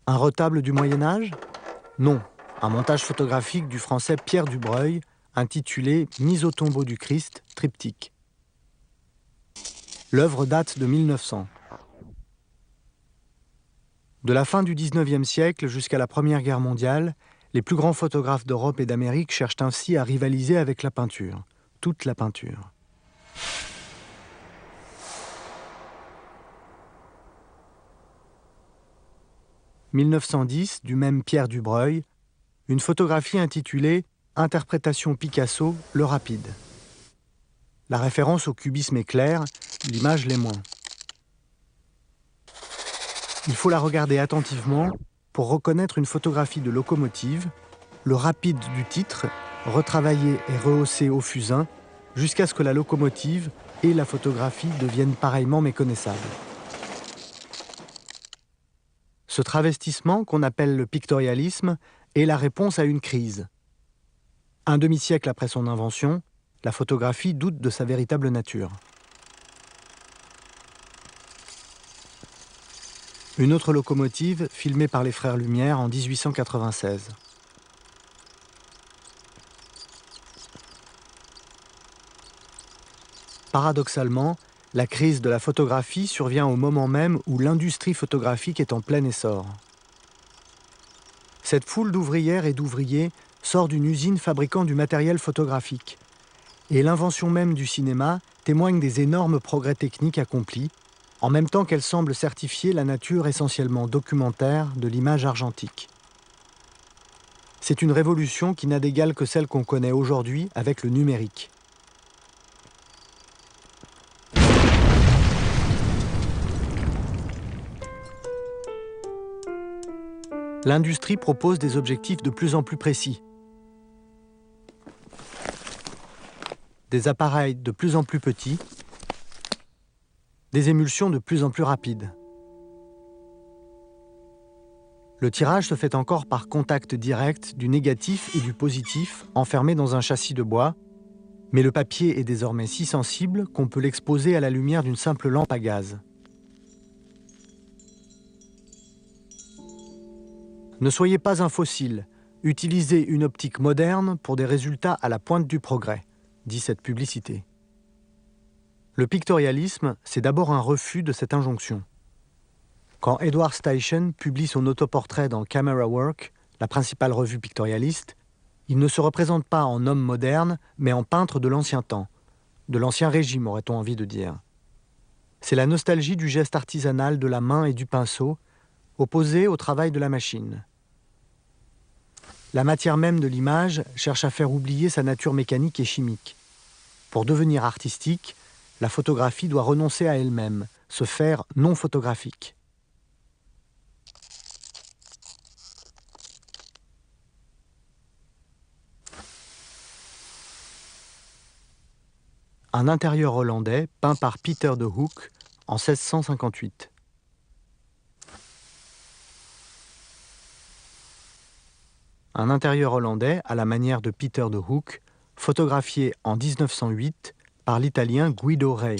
Un retable du Moyen-Âge? Non, un montage photographique du français Pierre Dubreuil, intitulé « Mise au tombeau du Christ, triptyque ». L'œuvre date de 1900. De la fin du XIXe siècle jusqu'à la Première Guerre mondiale, les plus grands photographes d'Europe et d'Amérique cherchent ainsi à rivaliser avec la peinture, toute la peinture. « 1910, du même Pierre Dubreuil, une photographie intitulée « Interprétation Picasso, le rapide ». La référence au cubisme est claire, l'image l'est moins. Il faut la regarder attentivement pour reconnaître une photographie de locomotive, le rapide du titre, retravaillé et rehaussé au fusain, jusqu'à ce que la locomotive et la photographie deviennent pareillement méconnaissables. Ce travestissement, qu'on appelle le pictorialisme, est la réponse à une crise. Un demi-siècle après son invention, la photographie doute de sa véritable nature. Une autre locomotive, filmée par les frères Lumière en 1896. Paradoxalement, la crise de la photographie survient au moment même où l'industrie photographique est en plein essor. Cette foule d'ouvrières et d'ouvriers sort d'une usine fabriquant du matériel photographique. Et l'invention même du cinéma témoigne des énormes progrès techniques accomplis, en même temps qu'elle semble certifier la nature essentiellement documentaire de l'image argentique. C'est une révolution qui n'a d'égal que celle qu'on connaît aujourd'hui avec le numérique. L'industrie propose des objectifs de plus en plus précis, des appareils de plus en plus petits, des émulsions de plus en plus rapides. Le tirage se fait encore par contact direct du négatif et du positif enfermés dans un châssis de bois, mais le papier est désormais si sensible qu'on peut l'exposer à la lumière d'une simple lampe à gaz. Ne soyez pas un fossile, utilisez une optique moderne pour des résultats à la pointe du progrès, dit cette publicité. Le pictorialisme, c'est d'abord un refus de cette injonction. Quand Edward Steichen publie son autoportrait dans Camera Work, la principale revue pictorialiste, il ne se représente pas en homme moderne, mais en peintre de l'ancien temps, de l'ancien régime, aurait-on envie de dire. C'est la nostalgie du geste artisanal de la main et du pinceau, opposé au travail de la machine. La matière même de l'image cherche à faire oublier sa nature mécanique et chimique. Pour devenir artistique, la photographie doit renoncer à elle-même, se faire non photographique. Un intérieur hollandais peint par Pieter de Hoek en 1658. Un intérieur hollandais, à la manière de Pieter de Hoek, photographié en 1908 par l'Italien Guido Rei.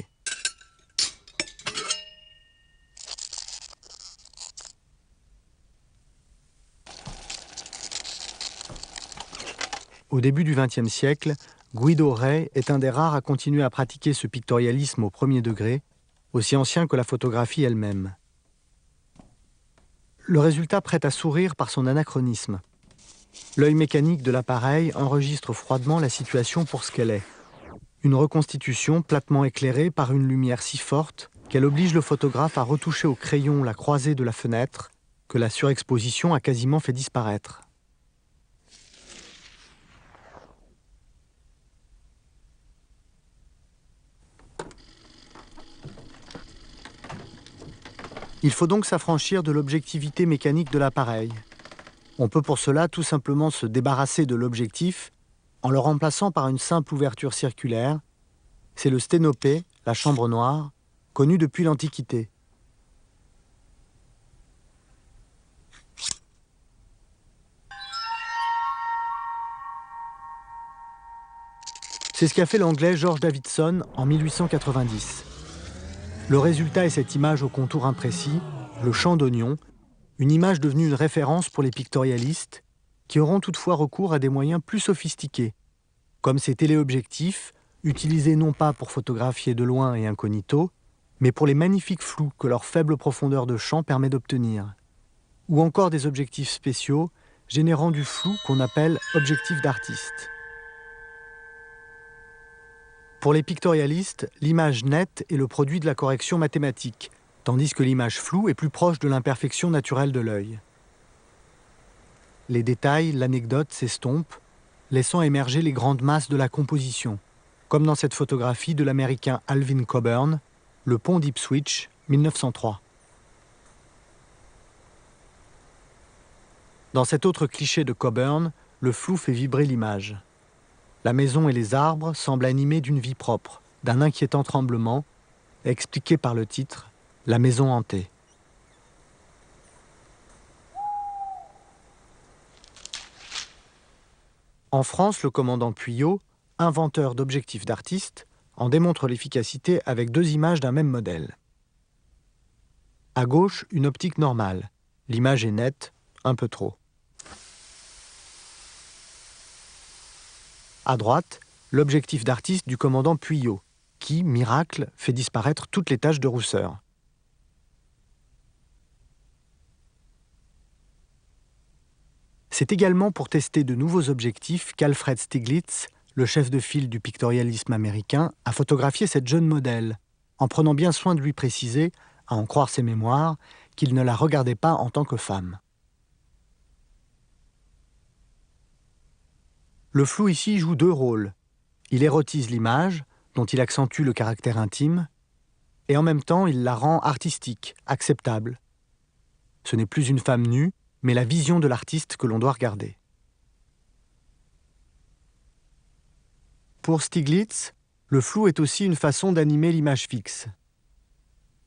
Au début du XXe siècle, Guido Rei est un des rares à continuer à pratiquer ce pictorialisme au premier degré, aussi ancien que la photographie elle-même. Le résultat prête à sourire par son anachronisme. L'œil mécanique de l'appareil enregistre froidement la situation pour ce qu'elle est. Une reconstitution platement éclairée par une lumière si forte qu'elle oblige le photographe à retoucher au crayon la croisée de la fenêtre que la surexposition a quasiment fait disparaître. Il faut donc s'affranchir de l'objectivité mécanique de l'appareil. On peut pour cela tout simplement se débarrasser de l'objectif en le remplaçant par une simple ouverture circulaire. C'est le sténopé, la chambre noire, connu depuis l'Antiquité. C'est ce qu'a fait l'anglais George Davidson en 1890. Le résultat est cette image au contour imprécis, le champ d'oignon, une image devenue une référence pour les pictorialistes, qui auront toutefois recours à des moyens plus sophistiqués, comme ces téléobjectifs, utilisés non pas pour photographier de loin et incognito, mais pour les magnifiques flous que leur faible profondeur de champ permet d'obtenir, ou encore des objectifs spéciaux générant du flou qu'on appelle objectifs d'artiste. Pour les pictorialistes, l'image nette est le produit de la correction mathématique, tandis que l'image floue est plus proche de l'imperfection naturelle de l'œil. Les détails, l'anecdote s'estompent, laissant émerger les grandes masses de la composition, comme dans cette photographie de l'Américain Alvin Coburn, le pont d'Ipswich, 1903. Dans cet autre cliché de Coburn, le flou fait vibrer l'image. La maison et les arbres semblent animés d'une vie propre, d'un inquiétant tremblement, expliqué par le titre « La maison hantée ». En France, le commandant Puyot, inventeur d'objectifs d'artiste, en démontre l'efficacité avec 2 images d'un même modèle. À gauche, une optique normale. L'image est nette, un peu trop. À droite, l'objectif d'artiste du commandant Puyot, qui, miracle, fait disparaître toutes les taches de rousseur. C'est également pour tester de nouveaux objectifs qu'Alfred Stieglitz, le chef de file du pictorialisme américain, a photographié cette jeune modèle, en prenant bien soin de lui préciser, à en croire ses mémoires, qu'il ne la regardait pas en tant que femme. Le flou ici joue 2 rôles. Il érotise l'image, dont il accentue le caractère intime, et en même temps il la rend artistique, acceptable. Ce n'est plus une femme nue, mais la vision de l'artiste que l'on doit regarder. Pour Stieglitz, le flou est aussi une façon d'animer l'image fixe.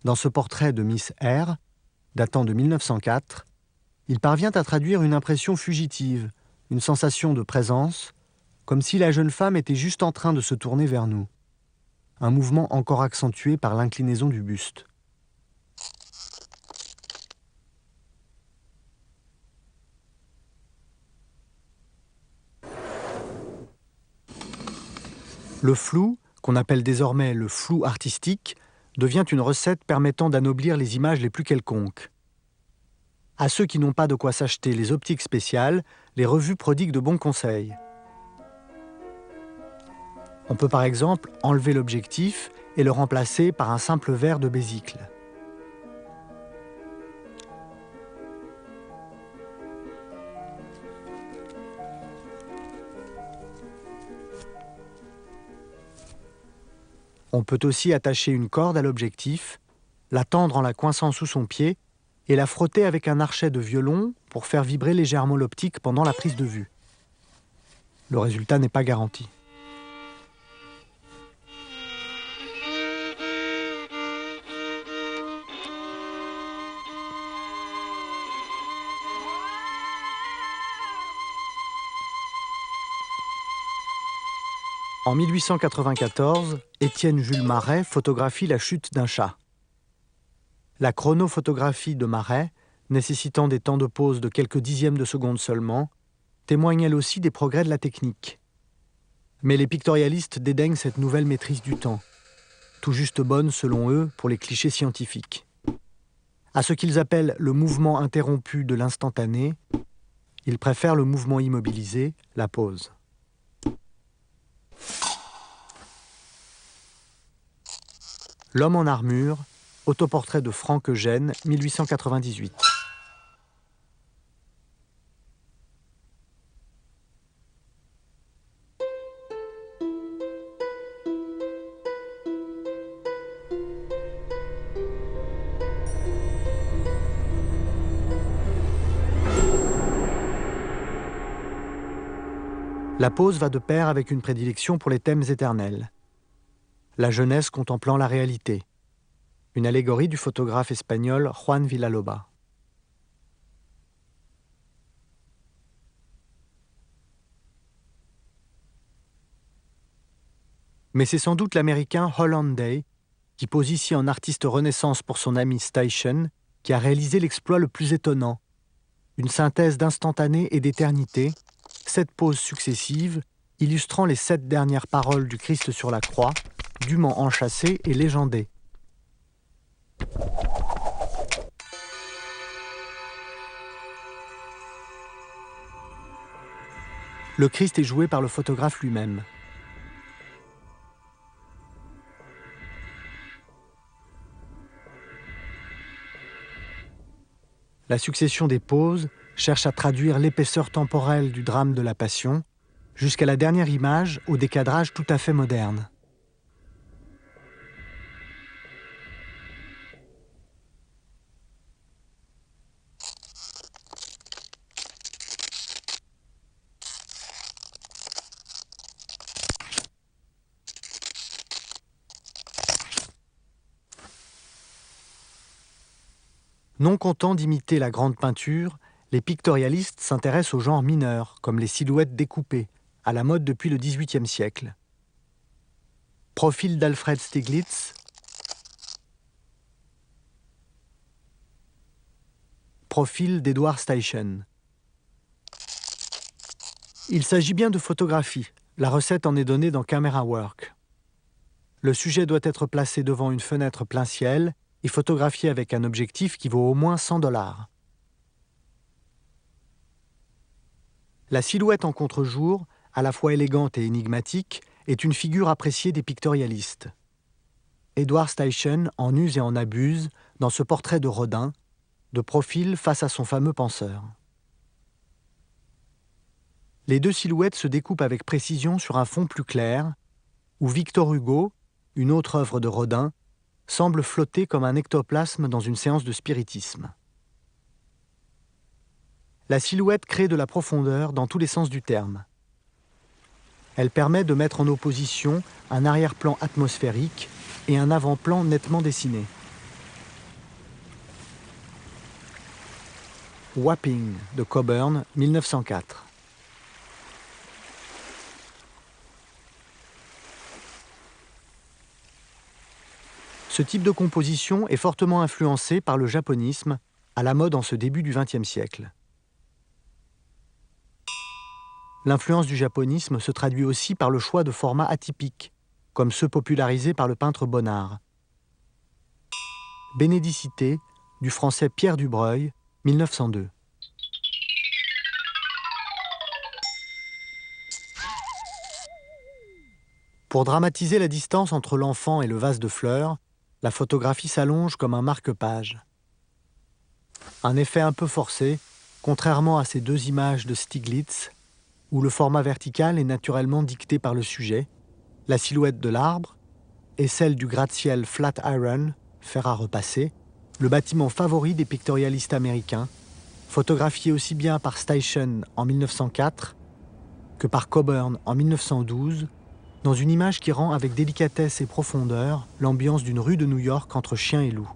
Dans ce portrait de Miss R, datant de 1904, il parvient à traduire une impression fugitive, une sensation de présence, comme si la jeune femme était juste en train de se tourner vers nous. Un mouvement encore accentué par l'inclinaison du buste. Le flou, qu'on appelle désormais le flou artistique, devient une recette permettant d'anoblir les images les plus quelconques. À ceux qui n'ont pas de quoi s'acheter les optiques spéciales, les revues prodiguent de bons conseils. On peut par exemple enlever l'objectif et le remplacer par un simple verre de bésicle. On peut aussi attacher une corde à l'objectif, la tendre en la coinçant sous son pied et la frotter avec un archet de violon pour faire vibrer légèrement l'optique pendant la prise de vue. Le résultat n'est pas garanti. En 1894, Étienne Jules Marey photographie la chute d'un chat. La chronophotographie de Marey, nécessitant des temps de pause de quelques dixièmes de seconde seulement, témoigne elle aussi des progrès de la technique. Mais les pictorialistes dédaignent cette nouvelle maîtrise du temps, tout juste bonne selon eux pour les clichés scientifiques. À ce qu'ils appellent le mouvement interrompu de l'instantané, ils préfèrent le mouvement immobilisé, la pause. L'homme en armure, autoportrait de Franck Eugène, 1898. La pose va de pair avec une prédilection pour les thèmes éternels. La jeunesse contemplant la réalité. Une allégorie du photographe espagnol Juan Villaloba. Mais c'est sans doute l'américain Holland Day qui pose ici en artiste renaissance pour son ami Steichen qui a réalisé l'exploit le plus étonnant. Une synthèse d'instantané et d'éternité, 7 pauses successives, illustrant les 7 dernières paroles du Christ sur la croix, dûment enchâssées et légendées. Le Christ est joué par le photographe lui-même. La succession des pauses cherche à traduire l'épaisseur temporelle du drame de la Passion, jusqu'à la dernière image au décadrage tout à fait moderne. Non contents d'imiter la grande peinture, les pictorialistes s'intéressent aux genres mineurs, comme les silhouettes découpées, à la mode depuis le XVIIIe siècle. Profil d'Alfred Stieglitz, profil d'Edward Steichen. Il s'agit bien de photographie. La recette en est donnée dans Camera Work. Le sujet doit être placé devant une fenêtre plein ciel et photographié avec un objectif qui vaut au moins $100. La silhouette en contre-jour, à la fois élégante et énigmatique, est une figure appréciée des pictorialistes. Edward Steichen en use et en abuse dans ce portrait de Rodin, de profil face à son fameux penseur. Les 2 silhouettes se découpent avec précision sur un fond plus clair, où Victor Hugo, une autre œuvre de Rodin, semble flotter comme un ectoplasme dans une séance de spiritisme. La silhouette crée de la profondeur dans tous les sens du terme. Elle permet de mettre en opposition un arrière-plan atmosphérique et un avant-plan nettement dessiné. Wapping de Coburn, 1904. Ce type de composition est fortement influencé par le japonisme, à la mode en ce début du XXe siècle. L'influence du japonisme se traduit aussi par le choix de formats atypiques, comme ceux popularisés par le peintre Bonnard. Bénédicité, du français Pierre Dubreuil, 1902. Pour dramatiser la distance entre l'enfant et le vase de fleurs, la photographie s'allonge comme un marque-page. Un effet un peu forcé, contrairement à ces 2 images de Stieglitz, où le format vertical est naturellement dicté par le sujet, la silhouette de l'arbre, et celle du gratte-ciel Flatiron, fer à repasser, le bâtiment favori des pictorialistes américains, photographié aussi bien par Steichen en 1904 que par Coburn en 1912, dans une image qui rend avec délicatesse et profondeur l'ambiance d'une rue de New York entre chien et loup.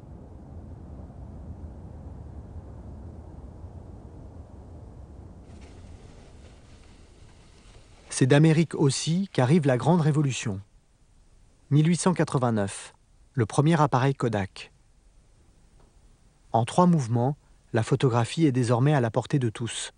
C'est d'Amérique aussi qu'arrive la Grande Révolution. 1889, le premier appareil Kodak. En 3 mouvements, la photographie est désormais à la portée de tous.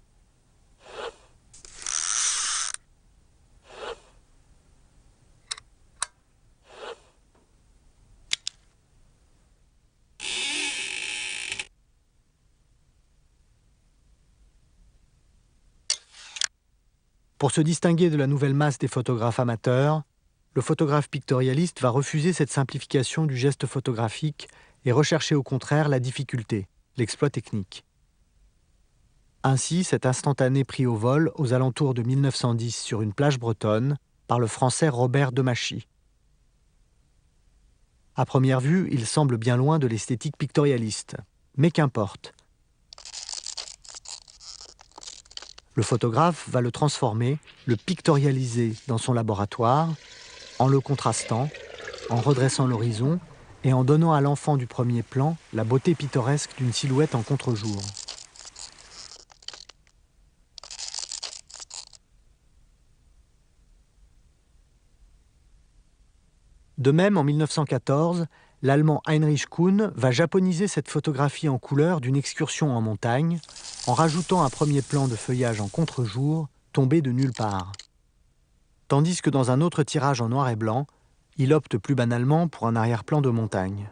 Pour se distinguer de la nouvelle masse des photographes amateurs, le photographe pictorialiste va refuser cette simplification du geste photographique et rechercher au contraire la difficulté, l'exploit technique. Ainsi, cet instantané pris au vol aux alentours de 1910 sur une plage bretonne par le français Robert Demachy. À première vue, il semble bien loin de l'esthétique pictorialiste, mais qu'importe. Le photographe va le transformer, le pictorialiser dans son laboratoire, en le contrastant, en redressant l'horizon et en donnant à l'enfant du premier plan la beauté pittoresque d'une silhouette en contre-jour. De même, en 1914, l'Allemand Heinrich Kuhn va japoniser cette photographie en couleur d'une excursion en montagne, en rajoutant un premier plan de feuillage en contre-jour, tombé de nulle part. Tandis que dans un autre tirage en noir et blanc, il opte plus banalement pour un arrière-plan de montagne.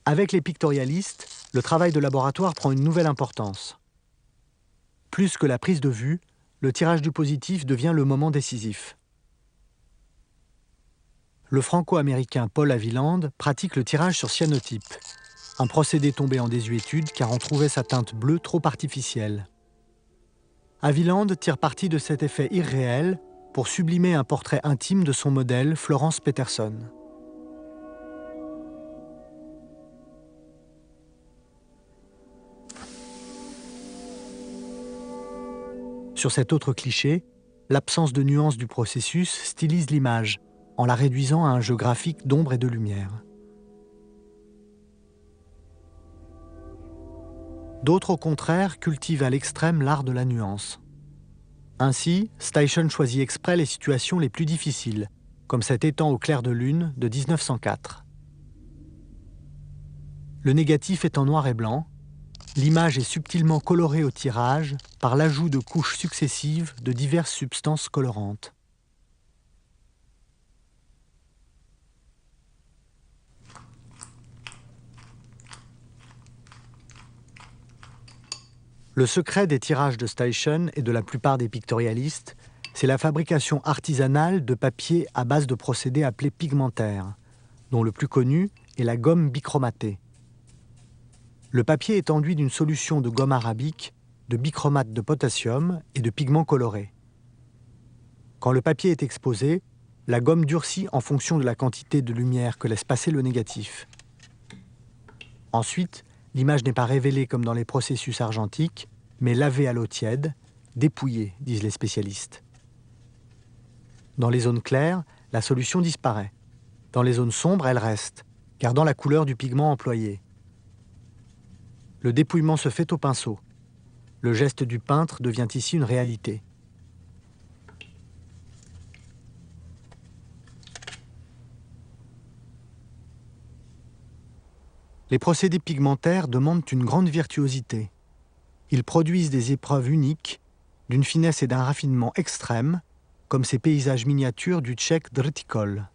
Avec les pictorialistes, le travail de laboratoire prend une nouvelle importance. Plus que la prise de vue, le tirage du positif devient le moment décisif. Le franco-américain Paul Haviland pratique le tirage sur cyanotype, un procédé tombé en désuétude car on trouvait sa teinte bleue trop artificielle. Haviland tire parti de cet effet irréel pour sublimer un portrait intime de son modèle, Florence Peterson. Sur cet autre cliché, l'absence de nuance du processus stylise l'image, en la réduisant à un jeu graphique d'ombre et de lumière. D'autres, au contraire, cultivent à l'extrême l'art de la nuance. Ainsi, Steichen choisit exprès les situations les plus difficiles, comme cet étang au clair de lune de 1904. Le négatif est en noir et blanc, l'image est subtilement colorée au tirage par l'ajout de couches successives de diverses substances colorantes. Le secret des tirages de Steichen et de la plupart des pictorialistes, c'est la fabrication artisanale de papier à base de procédés appelés pigmentaires, dont le plus connu est la gomme bichromatée. Le papier est enduit d'une solution de gomme arabique, de bichromate de potassium et de pigments colorés. Quand le papier est exposé, la gomme durcit en fonction de la quantité de lumière que laisse passer le négatif. Ensuite, l'image n'est pas révélée comme dans les processus argentiques, mais lavée à l'eau tiède, dépouillée, disent les spécialistes. Dans les zones claires, la solution disparaît. Dans les zones sombres, elle reste, gardant la couleur du pigment employé. Le dépouillement se fait au pinceau. Le geste du peintre devient ici une réalité. Les procédés pigmentaires demandent une grande virtuosité. Ils produisent des épreuves uniques, d'une finesse et d'un raffinement extrêmes, comme ces paysages miniatures du Tchèque Drtikol.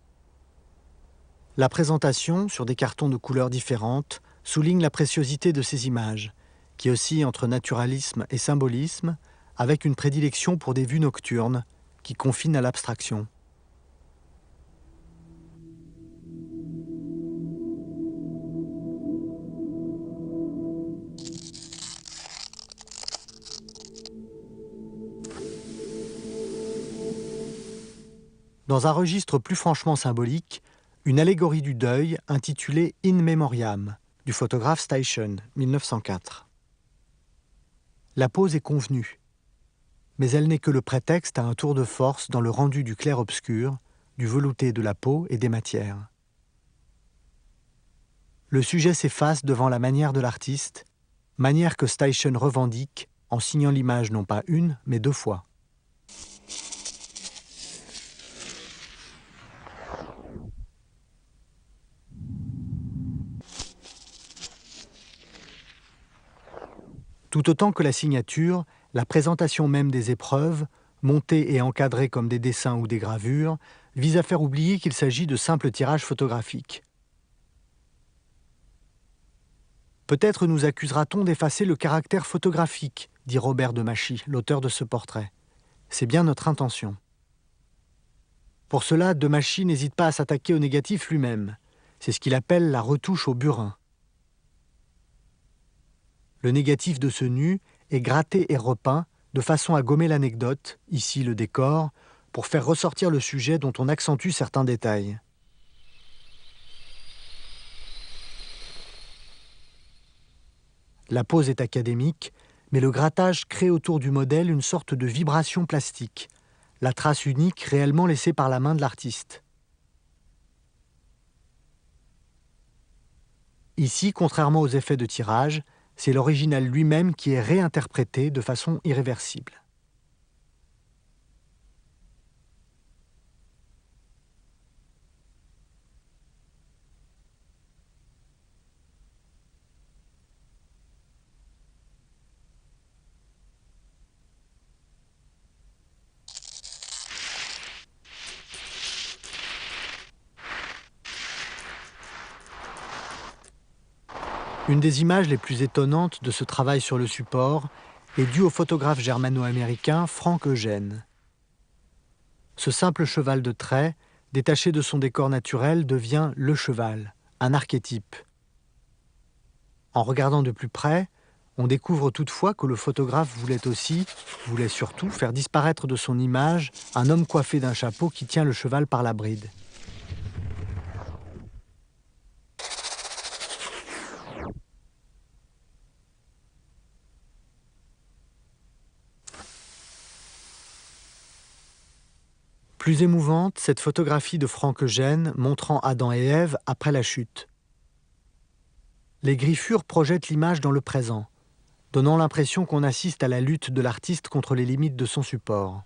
La présentation, sur des cartons de couleurs différentes, souligne la préciosité de ces images, qui oscillent entre naturalisme et symbolisme, avec une prédilection pour des vues nocturnes, qui confinent à l'abstraction. Dans un registre plus franchement symbolique, une allégorie du deuil intitulée In Memoriam, du photographe Steichen, 1904. La pose est convenue, mais elle n'est que le prétexte à un tour de force dans le rendu du clair-obscur, du velouté de la peau et des matières. Le sujet s'efface devant la manière de l'artiste, manière que Steichen revendique en signant l'image non pas une, mais deux fois. Tout autant que la signature, la présentation même des épreuves, montées et encadrées comme des dessins ou des gravures, vise à faire oublier qu'il s'agit de simples tirages photographiques. Peut-être nous accusera-t-on d'effacer le caractère photographique, dit Robert de Machy, l'auteur de ce portrait. C'est bien notre intention. Pour cela, de Machy n'hésite pas à s'attaquer au négatif lui-même. C'est ce qu'il appelle la retouche au burin. Le négatif de ce nu est gratté et repeint de façon à gommer l'anecdote, ici le décor, pour faire ressortir le sujet dont on accentue certains détails. La pose est académique, mais le grattage crée autour du modèle une sorte de vibration plastique, la trace unique réellement laissée par la main de l'artiste. Ici, contrairement aux effets de tirage, c'est l'original lui-même qui est réinterprété de façon irréversible. Une des images les plus étonnantes de ce travail sur le support est due au photographe germano-américain Frank Eugène. Ce simple cheval de trait, détaché de son décor naturel, devient le cheval, un archétype. En regardant de plus près, on découvre toutefois que le photographe voulait surtout faire disparaître de son image un homme coiffé d'un chapeau qui tient le cheval par la bride. Plus émouvante, cette photographie de Frank Eugène montrant Adam et Ève après la chute. Les griffures projettent l'image dans le présent, donnant l'impression qu'on assiste à la lutte de l'artiste contre les limites de son support.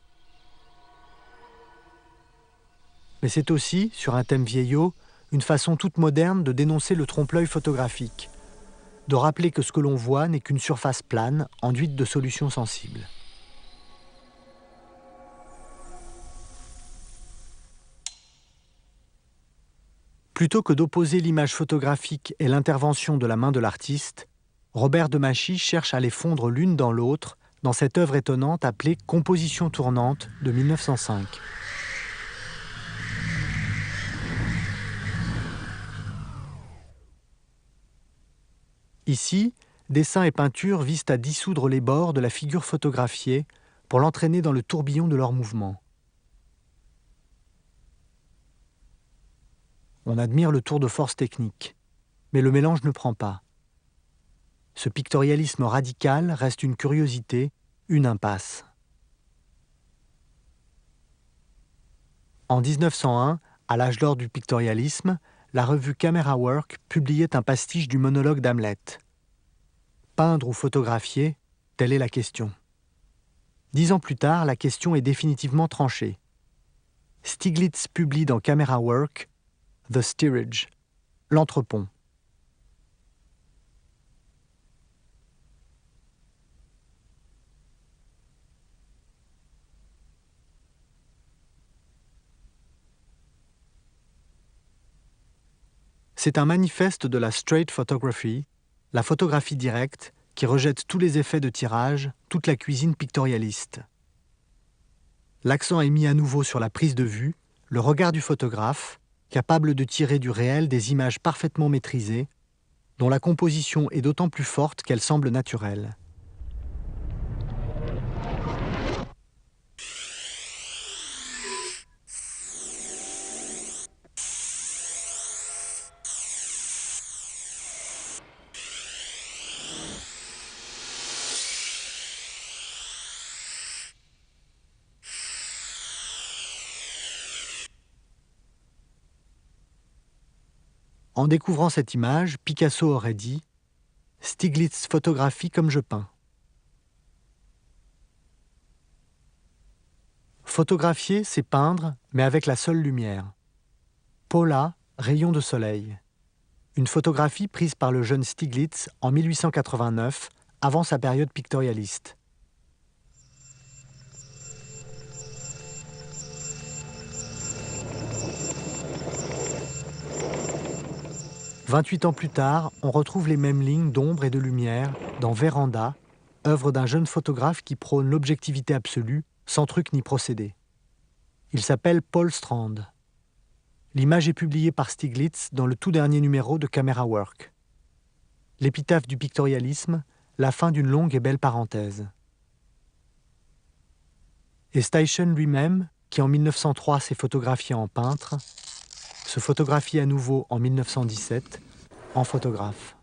Mais c'est aussi, sur un thème vieillot, une façon toute moderne de dénoncer le trompe-l'œil photographique, de rappeler que ce que l'on voit n'est qu'une surface plane, enduite de solutions sensibles. Plutôt que d'opposer l'image photographique et l'intervention de la main de l'artiste, Robert Demachy cherche à les fondre l'une dans l'autre dans cette œuvre étonnante appelée « Composition tournante » de 1905. Ici, dessin et peinture visent à dissoudre les bords de la figure photographiée pour l'entraîner dans le tourbillon de leur mouvement. On admire le tour de force technique, mais le mélange ne prend pas. Ce pictorialisme radical reste une curiosité, une impasse. En 1901, à l'âge d'or du pictorialisme, la revue Camera Work publiait un pastiche du monologue d'Hamlet. Peindre ou photographier, telle est la question. 10 ans plus tard, la question est définitivement tranchée. Stiglitz publie dans Camera Work The Steerage, l'entrepont. C'est un manifeste de la straight photography, la photographie directe, qui rejette tous les effets de tirage, toute la cuisine pictorialiste. L'accent est mis à nouveau sur la prise de vue, le regard du photographe, capable de tirer du réel des images parfaitement maîtrisées, dont la composition est d'autant plus forte qu'elle semble naturelle. En découvrant cette image, Picasso aurait dit « Stiglitz photographie comme je peins ». Photographier, c'est peindre, mais avec la seule lumière. Paula, rayon de soleil. Une photographie prise par le jeune Stiglitz en 1889, avant sa période pictorialiste. « 28 ans plus tard, on retrouve les mêmes lignes d'ombre et de lumière dans Véranda, œuvre d'un jeune photographe qui prône l'objectivité absolue, sans truc ni procédé. Il s'appelle Paul Strand. L'image est publiée par Stiglitz dans le tout dernier numéro de Camera Work. L'épitaphe du pictorialisme, la fin d'une longue et belle parenthèse. Et Steichen lui-même, qui en 1903 s'est photographié en peintre, se photographie à nouveau en 1917 en photographe.